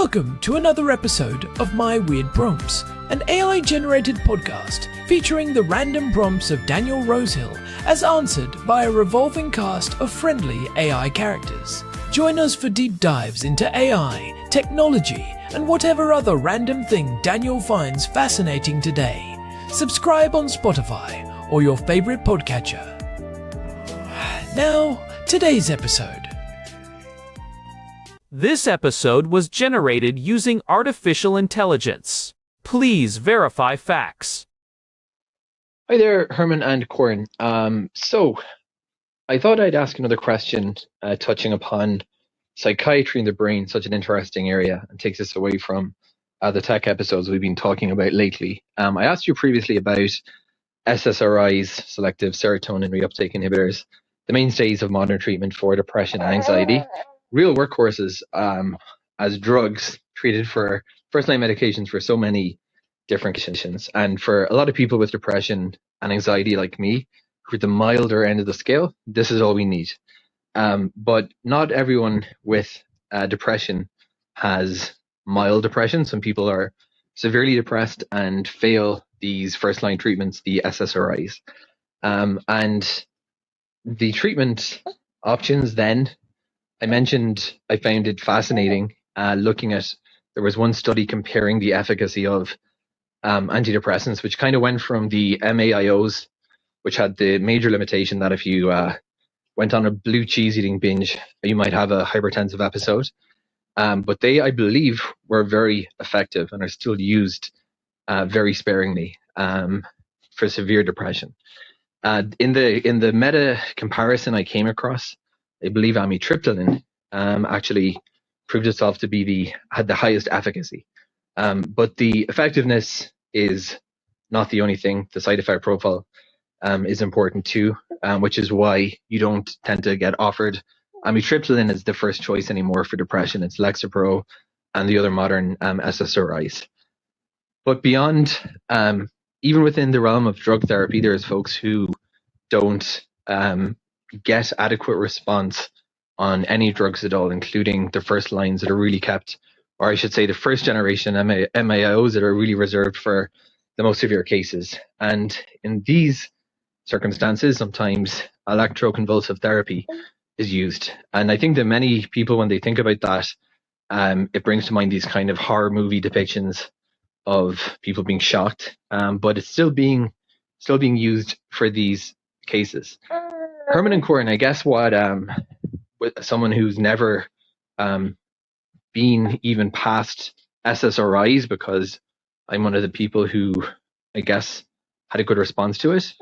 Welcome to another episode of My Weird Prompts, an AI-generated podcast featuring the random prompts of Daniel Rosehill as answered by a revolving cast of friendly AI characters. Join us for deep dives into AI, technology, and whatever other random thing Daniel finds fascinating today. Subscribe on Spotify or your favorite podcatcher. Now, today's episode. This episode was generated using artificial intelligence. Please verify facts. Hi there, Herman and Corn. So, I thought I'd ask another question touching upon psychiatry in the brain, such an interesting area, and takes us away from the tech episodes we've been talking about lately. I asked you previously about SSRIs, selective serotonin reuptake inhibitors, the mainstays of modern treatment for depression and anxiety. Real workhorses as drugs treated for first-line medications for so many different conditions. And for a lot of people with depression and anxiety like me, who are the milder end of the scale, this is all we need. But not everyone with depression has mild depression. Some people are severely depressed and fail these first-line treatments, the SSRIs. And the treatment options then, I mentioned I found it fascinating looking at, there was one study comparing the efficacy of antidepressants, which kind of went from the MAIOs, which had the major limitation that if you went on a blue cheese eating binge, you might have a hypertensive episode. But they, I believe, were very effective and are still used very sparingly for severe depression. In the meta comparison I came across, I believe amitriptyline actually proved itself to be had the highest efficacy. But the effectiveness is not the only thing. The side effect profile is important too, which is why you don't tend to get offered amitriptyline as the first choice anymore for depression. It's Lexapro and the other modern SSRIs. But beyond, even within the realm of drug therapy, there's folks who don't get adequate response on any drugs at all, including the first lines that are really kept, or I should say the first generation MAIOs that are really reserved for the most severe cases. And in these circumstances, sometimes electroconvulsive therapy is used. And I think that many people, when they think about that, it brings to mind these kind of horror movie depictions of people being shocked, but it's still being used for these cases. Herman and Corn, I guess what with someone who's never been even past SSRIs, because I'm one of the people who I guess had a good response to it.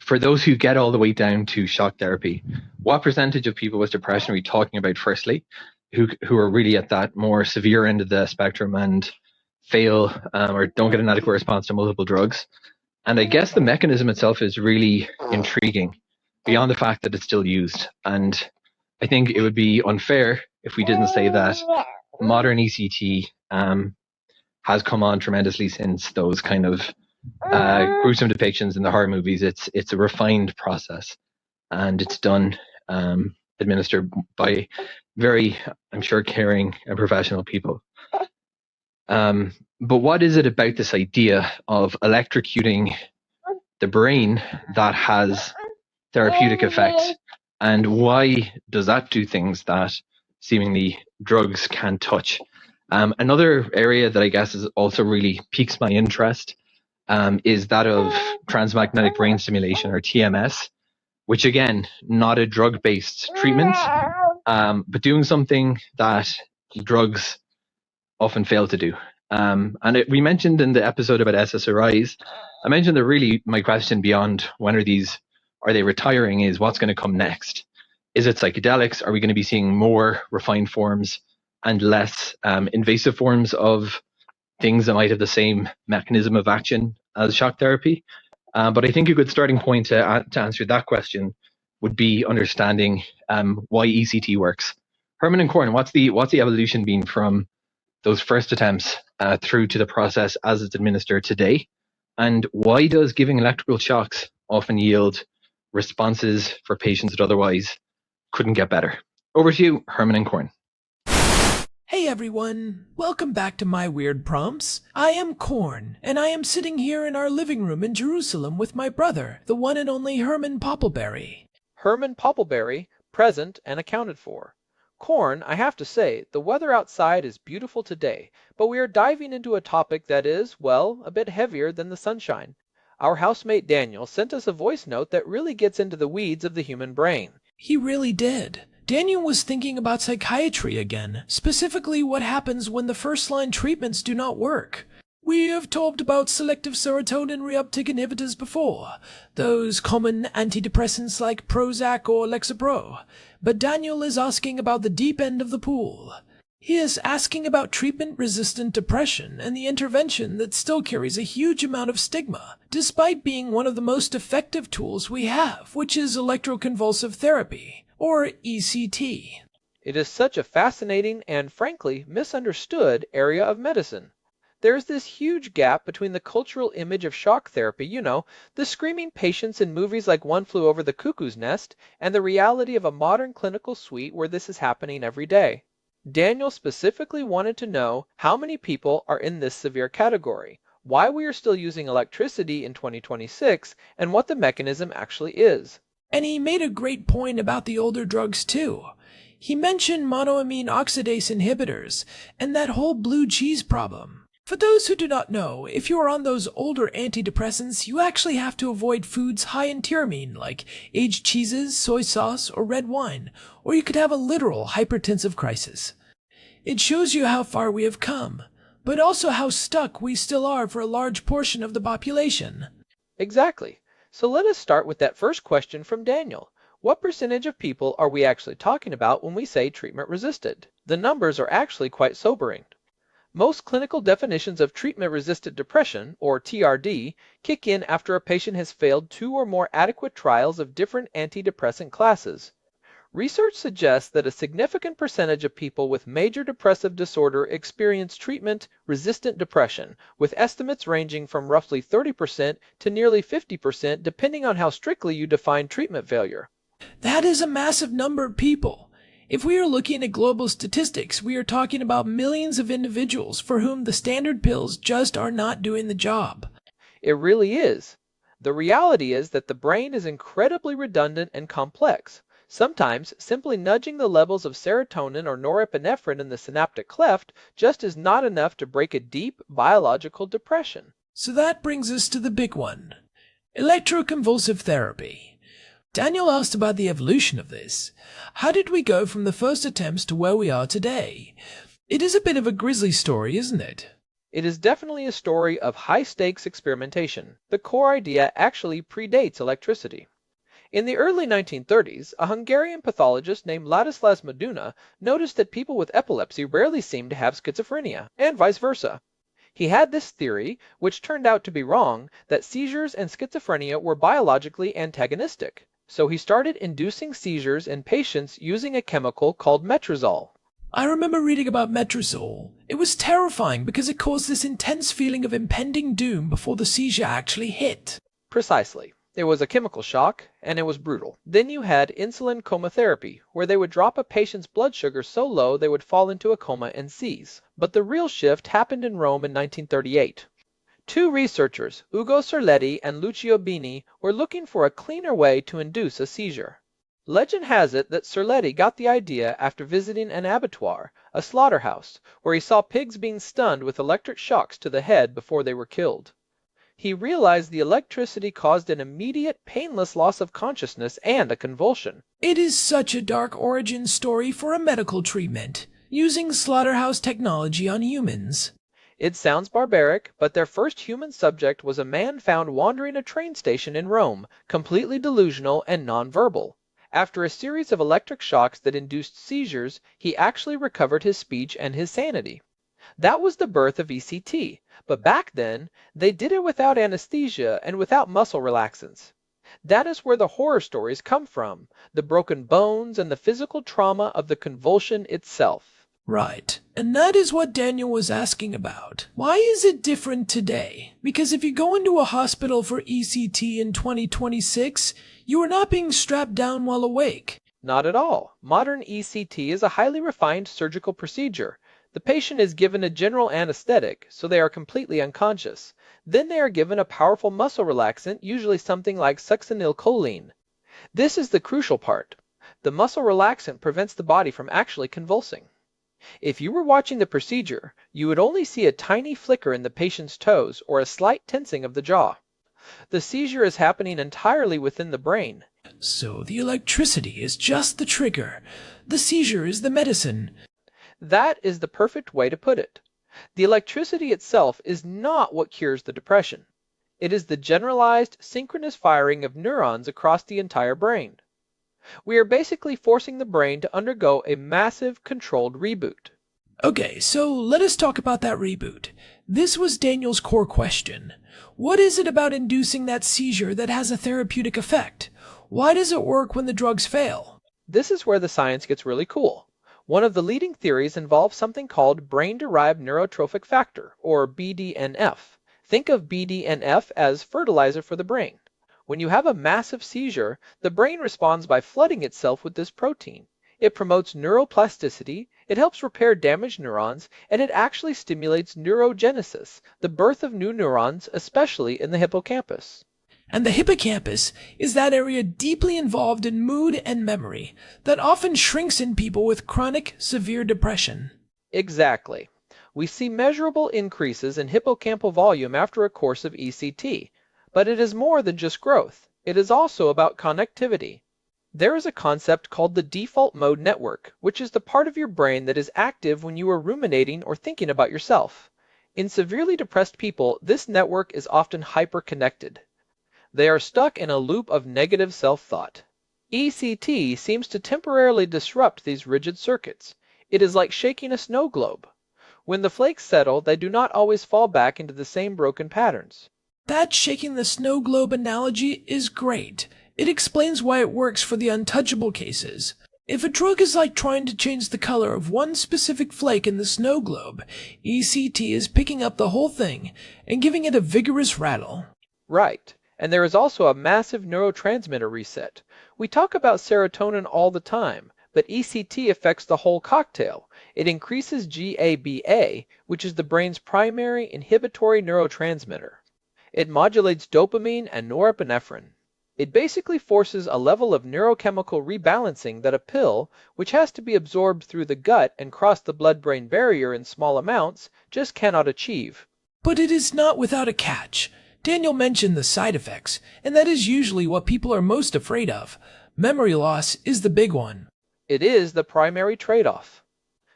For those who get all the way down to shock therapy, what percentage of people with depression are we talking about firstly, who are really at that more severe end of the spectrum and fail or don't get an adequate response to multiple drugs? And I guess the mechanism itself is really intriguing beyond the fact that it's still used. And I think it would be unfair if we didn't say that modern ECT has come on tremendously since those kind of gruesome depictions in the horror movies. It's a refined process, and it's done, administered by very, I'm sure, caring and professional people. But what is it about this idea of electrocuting the brain that has therapeutic effect? And why does that do things that seemingly drugs can't touch? Another area that I guess is also really piques my interest is that of transmagnetic brain stimulation, or TMS, which again, not a drug-based treatment, but doing something that drugs often fail to do. We mentioned in the episode about SSRIs, I mentioned that really my question beyond when are they retiring is what's going to come next? Is it psychedelics? Are we going to be seeing more refined forms and less invasive forms of things that might have the same mechanism of action as shock therapy? But I think a good starting point to answer that question would be understanding why ECT works. Herman and Corn, what's the evolution been from those first attempts through to the process as it's administered today? And why does giving electrical shocks often yield responses for patients that otherwise couldn't get better? Over to you, Herman and Corn. Hey everyone, welcome back to My Weird Prompts. I am Corn, and I am sitting here in our living room in Jerusalem with my brother, the one and only Herman Poppleberry. Herman Poppleberry, present and accounted for. Corn, I have to say, the weather outside is beautiful today, but we are diving into a topic that is, well, a bit heavier than the sunshine. Our housemate Daniel sent us a voice note that really gets into the weeds of the human brain. He really did. Daniel was thinking about psychiatry again, specifically what happens when the first-line treatments do not work. We have talked about selective serotonin reuptake inhibitors before, those common antidepressants like Prozac or Lexapro, but Daniel is asking about the deep end of the pool. He is asking about treatment-resistant depression and the intervention that still carries a huge amount of stigma, despite being one of the most effective tools we have, which is electroconvulsive therapy, or ECT. It is such a fascinating and, frankly, misunderstood area of medicine. There is this huge gap between the cultural image of shock therapy, the screaming patients in movies like One Flew Over the Cuckoo's Nest, and the reality of a modern clinical suite where this is happening every day. Daniel specifically wanted to know how many people are in this severe category, why we are still using electricity in 2026, and what the mechanism actually is. And he made a great point about the older drugs too. He mentioned monoamine oxidase inhibitors and that whole blue cheese problem. For those who do not know, if you are on those older antidepressants, you actually have to avoid foods high in tyramine like aged cheeses, soy sauce, or red wine, or you could have a literal hypertensive crisis. It shows you how far we have come, but also how stuck we still are for a large portion of the population. Exactly. So let us start with that first question from Daniel. What percentage of people are we actually talking about when we say treatment resisted? The numbers are actually quite sobering. Most clinical definitions of treatment-resistant depression, or TRD, kick in after a patient has failed 2 or more adequate trials of different antidepressant classes. Research suggests that a significant percentage of people with major depressive disorder experience treatment-resistant depression, with estimates ranging from roughly 30% to nearly 50% depending on how strictly you define treatment failure. That is a massive number of people. If we are looking at global statistics, we are talking about millions of individuals for whom the standard pills just are not doing the job. It really is. The reality is that the brain is incredibly redundant and complex. Sometimes, simply nudging the levels of serotonin or norepinephrine in the synaptic cleft just is not enough to break a deep biological depression. So that brings us to the big one. Electroconvulsive therapy. Daniel asked about the evolution of this. How did we go from the first attempts to where we are today? It is a bit of a grisly story, isn't it? It is definitely a story of high-stakes experimentation. The core idea actually predates electricity. In the early 1930s, a Hungarian pathologist named Ladislas Meduna noticed that people with epilepsy rarely seemed to have schizophrenia, and vice versa. He had this theory, which turned out to be wrong, that seizures and schizophrenia were biologically antagonistic. So he started inducing seizures in patients using a chemical called metrazole. I remember reading about metrazole. It was terrifying because it caused this intense feeling of impending doom before the seizure actually hit. Precisely. It was a chemical shock, and it was brutal. Then you had insulin coma-therapy, where they would drop a patient's blood sugar so low they would fall into a coma and seize. But the real shift happened in Rome in 1938. 2 researchers, Ugo Cerletti and Lucio Bini, were looking for a cleaner way to induce a seizure. Legend has it that Cerletti got the idea after visiting an abattoir, a slaughterhouse, where he saw pigs being stunned with electric shocks to the head before they were killed. He realized the electricity caused an immediate, painless loss of consciousness and a convulsion. It is such a dark origin story for a medical treatment, using slaughterhouse technology on humans. It sounds barbaric, but their first human subject was a man found wandering a train station in Rome, completely delusional and nonverbal. After a series of electric shocks that induced seizures, he actually recovered his speech and his sanity. That was the birth of ECT, but back then, they did it without anesthesia and without muscle relaxants. That is where the horror stories come from, the broken bones and the physical trauma of the convulsion itself. Right, and that is what Daniel was asking about. Why is it different today? Because if you go into a hospital for ECT in 2026, you are not being strapped down while awake. Not at all. Modern ECT is a highly refined surgical procedure. The patient is given a general anesthetic, so they are completely unconscious. Then they are given a powerful muscle relaxant, usually something like succinylcholine. This is the crucial part. The muscle relaxant prevents the body from actually convulsing. If you were watching the procedure, you would only see a tiny flicker in the patient's toes or a slight tensing of the jaw. The seizure is happening entirely within the brain. So the electricity is just the trigger. The seizure is the medicine. That is the perfect way to put it. The electricity itself is not what cures the depression. It is the generalized, synchronous firing of neurons across the entire brain. We are basically forcing the brain to undergo a massive, controlled reboot. Okay, so let us talk about that reboot. This was Daniel's core question. What is it about inducing that seizure that has a therapeutic effect? Why does it work when the drugs fail? This is where the science gets really cool. One of the leading theories involves something called Brain-Derived Neurotrophic Factor, or BDNF. Think of BDNF as fertilizer for the brain. When you have a massive seizure, the brain responds by flooding itself with this protein. It promotes neuroplasticity, it helps repair damaged neurons, and it actually stimulates neurogenesis, the birth of new neurons, especially in the hippocampus. And the hippocampus is that area deeply involved in mood and memory that often shrinks in people with chronic, severe depression. Exactly. We see measurable increases in hippocampal volume after a course of ECT, but it is more than just growth. It is also about connectivity. There is a concept called the default mode network, which is the part of your brain that is active when you are ruminating or thinking about yourself. In severely depressed people, this network is often hyperconnected. They are stuck in a loop of negative self-thought. ECT seems to temporarily disrupt these rigid circuits. It is like shaking a snow globe. When the flakes settle, they do not always fall back into the same broken patterns. That shaking the snow globe analogy is great. It explains why it works for the untouchable cases. If a drug is like trying to change the color of one specific flake in the snow globe, ECT is picking up the whole thing and giving it a vigorous rattle. Right. And there is also a massive neurotransmitter reset. We talk about serotonin all the time, but ECT affects the whole cocktail. It increases GABA, which is the brain's primary inhibitory neurotransmitter. It modulates dopamine and norepinephrine. It basically forces a level of neurochemical rebalancing that a pill, which has to be absorbed through the gut and cross the blood-brain barrier in small amounts, just cannot achieve. But it is not without a catch. Daniel mentioned the side effects, and that is usually what people are most afraid of. Memory loss is the big one. It is the primary trade-off.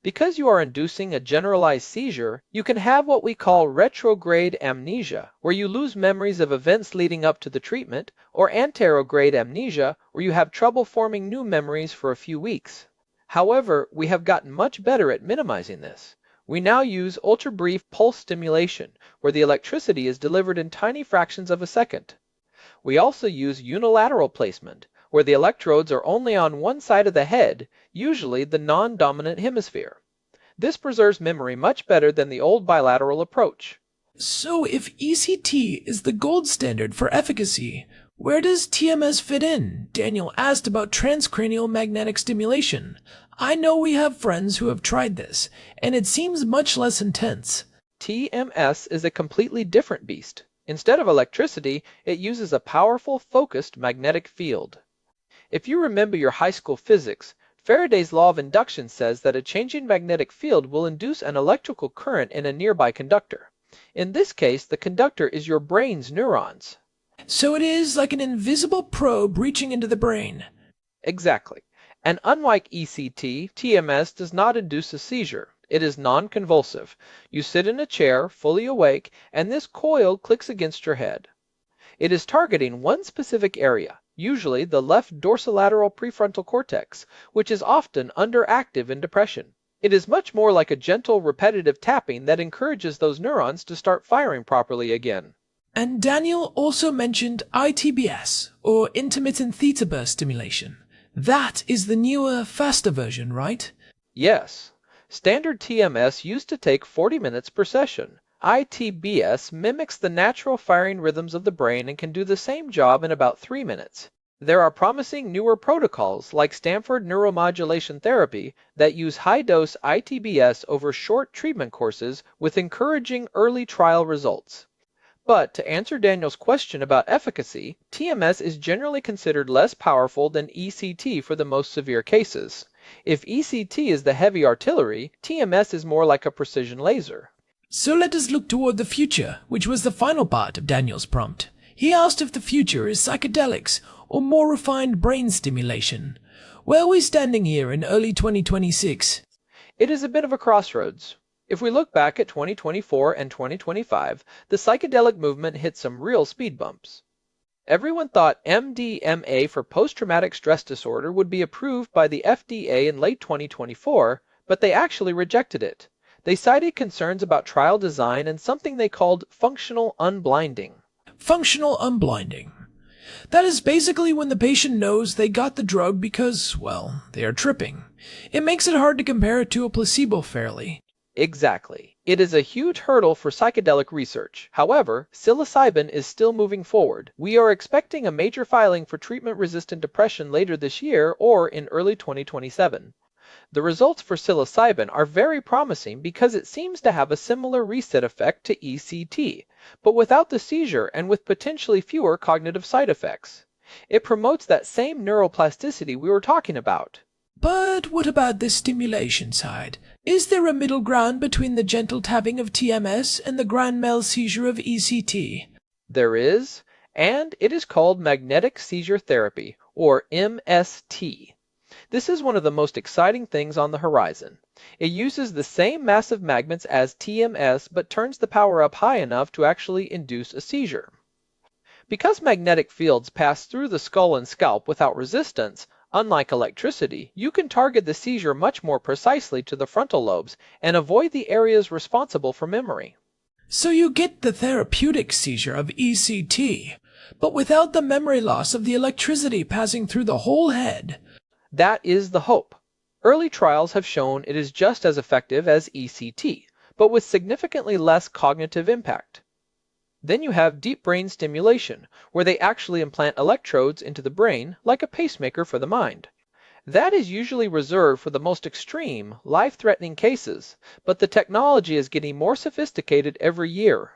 Because you are inducing a generalized seizure, you can have what we call retrograde amnesia, where you lose memories of events leading up to the treatment, or anterograde amnesia, where you have trouble forming new memories for a few weeks. However, we have gotten much better at minimizing this. We now use ultra-brief pulse stimulation, where the electricity is delivered in tiny fractions of a second. We also use unilateral placement, where the electrodes are only on one side of the head, usually the non-dominant hemisphere. This preserves memory much better than the old bilateral approach. So if ECT is the gold standard for efficacy, where does TMS fit in? Daniel asked about transcranial magnetic stimulation. I know we have friends who have tried this, and it seems much less intense. TMS is a completely different beast. Instead of electricity, it uses a powerful, focused magnetic field. If you remember your high school physics, Faraday's law of induction says that a changing magnetic field will induce an electrical current in a nearby conductor. In this case, the conductor is your brain's neurons. So it is like an invisible probe reaching into the brain. Exactly. And unlike ECT, TMS does not induce a seizure. It is non-convulsive. You sit in a chair, fully awake, and this coil clicks against your head. It is targeting one specific area, usually the left dorsolateral prefrontal cortex, which is often underactive in depression. It is much more like a gentle, repetitive tapping that encourages those neurons to start firing properly again. And Daniel also mentioned ITBS, or intermittent theta burst stimulation. That is the newer, faster version, right? Yes. Standard TMS used to take 40 minutes per session. ITBS mimics the natural firing rhythms of the brain and can do the same job in about 3 minutes. There are promising newer protocols like Stanford neuromodulation therapy that use high-dose ITBS over short treatment courses with encouraging early trial results. But to answer Daniel's question about efficacy, TMS is generally considered less powerful than ECT for the most severe cases. If ECT is the heavy artillery, TMS is more like a precision laser. So let us look toward the future, which was the final part of Daniel's prompt. He asked if the future is psychedelics or more refined brain stimulation. Where are we standing here in early 2026? It is a bit of a crossroads. If we look back at 2024 and 2025, the psychedelic movement hit some real speed bumps. Everyone thought MDMA for post-traumatic stress disorder would be approved by the FDA in late 2024, but they actually rejected it. They cited concerns about trial design and something they called functional unblinding. Functional unblinding. That is basically when the patient knows they got the drug because, well, they are tripping. It makes it hard to compare it to a placebo fairly. Exactly. It is a huge hurdle for psychedelic research. However, psilocybin is still moving forward. We are expecting a major filing for treatment-resistant depression later this year or in early 2027. The results for psilocybin are very promising because it seems to have a similar reset effect to ECT, but without the seizure and with potentially fewer cognitive side effects. It promotes that same neuroplasticity we were talking about. But what about the stimulation side? Is there a middle ground between the gentle tapping of TMS and the grand mal seizure of ECT? There is, and it is called magnetic seizure therapy, or MST. This is one of the most exciting things on the horizon. It uses the same massive magnets as TMS but turns the power up high enough to actually induce a seizure. Because magnetic fields pass through the skull and scalp without resistance, unlike electricity, you can target the seizure much more precisely to the frontal lobes and avoid the areas responsible for memory. So you get the therapeutic seizure of ECT, but without the memory loss of the electricity passing through the whole head. That is the hope. Early trials have shown it is just as effective as ECT, but with significantly less cognitive impact. Then you have deep brain stimulation, where they actually implant electrodes into the brain like a pacemaker for the mind. That is usually reserved for the most extreme, life-threatening cases, but the technology is getting more sophisticated every year.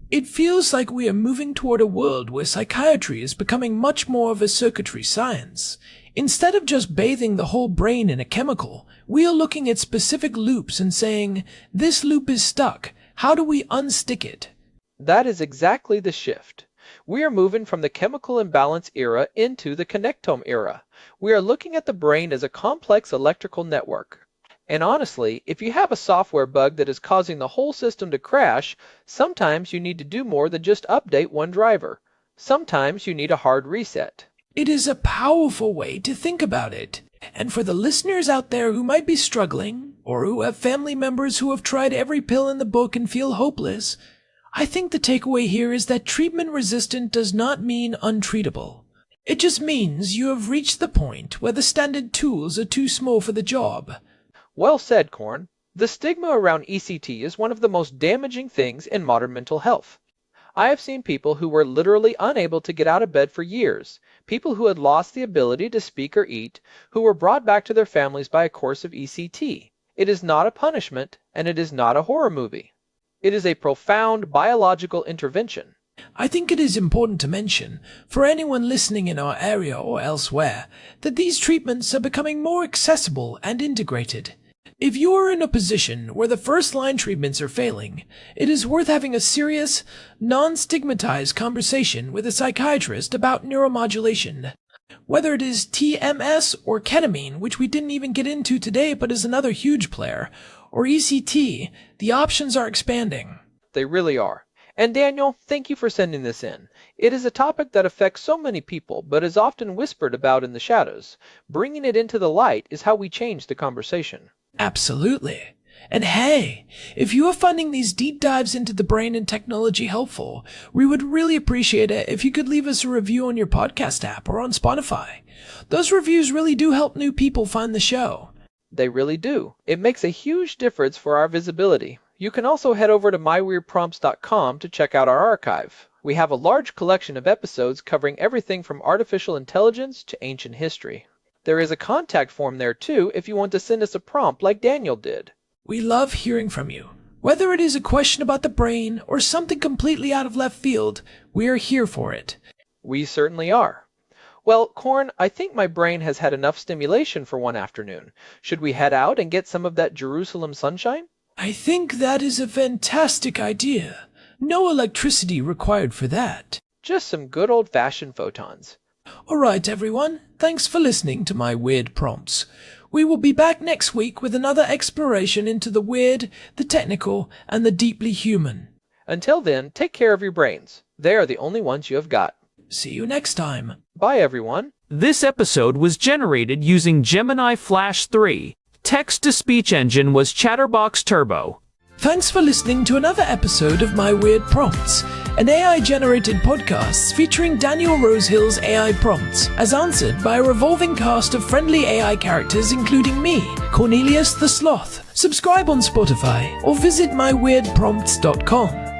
It feels like we are moving toward a world where psychiatry is becoming much more of a circuitry science. Instead of just bathing the whole brain in a chemical, we are looking at specific loops and saying, this loop is stuck, how do we unstick it? That is exactly the shift. We are moving from the chemical imbalance era into the connectome era. We are looking at the brain as a complex electrical network. And honestly, if you have a software bug that is causing the whole system to crash, sometimes you need to do more than just update one driver. Sometimes you need a hard reset. It is a powerful way to think about it. And for the listeners out there who might be struggling, or who have family members who have tried every pill in the book and feel hopeless, I think the takeaway here is that treatment-resistant does not mean untreatable. It just means you have reached the point where the standard tools are too small for the job. Well said, Corn. The stigma around ECT is one of the most damaging things in modern mental health. I have seen people who were literally unable to get out of bed for years, people who had lost the ability to speak or eat, who were brought back to their families by a course of ECT. It is not a punishment, and it is not a horror movie. It is a profound biological intervention. I think it is important to mention, for anyone listening in our area or elsewhere, that these treatments are becoming more accessible and integrated. If you are in a position where the first-line treatments are failing, it is worth having a serious, non-stigmatized conversation with a psychiatrist about neuromodulation. Whether it is TMS or ketamine, which we didn't even get into today but is another huge player, or ECT, the options are expanding. They really are. And Daniel, thank you for sending this in. It is a topic that affects so many people, but is often whispered about in the shadows. Bringing it into the light is how we change the conversation. Absolutely. And hey, if you are finding these deep dives into the brain and technology helpful, we would really appreciate it if you could leave us a review on your podcast app or on Spotify. Those reviews really do help new people find the show. They really do. It makes a huge difference for our visibility. You can also head over to myweirdprompts.com to check out our archive. We have a large collection of episodes covering everything from artificial intelligence to ancient history. There is a contact form there too if you want to send us a prompt like Daniel did. We love hearing from you. Whether it is a question about the brain or something completely out of left field, we are here for it. We certainly are. Well, Corn, I think my brain has had enough stimulation for one afternoon. Should we head out and get some of that Jerusalem sunshine? I think that is a fantastic idea. No electricity required for that. Just some good old-fashioned photons. Alright everyone, thanks for listening to my weird prompts. We will be back next week with another exploration into the weird, the technical, and the deeply human. Until then, take care of your brains. They are the only ones you have got. See you next time. Bye everyone. This episode was generated using Gemini Flash 3. Text-to-speech engine was Chatterbox Turbo. Thanks for listening to another episode of My Weird Prompts, an AI-generated podcast featuring Daniel Rosehill's AI prompts, as answered by a revolving cast of friendly AI characters including me, Cornelius the Sloth. Subscribe on Spotify or visit myweirdprompts.com.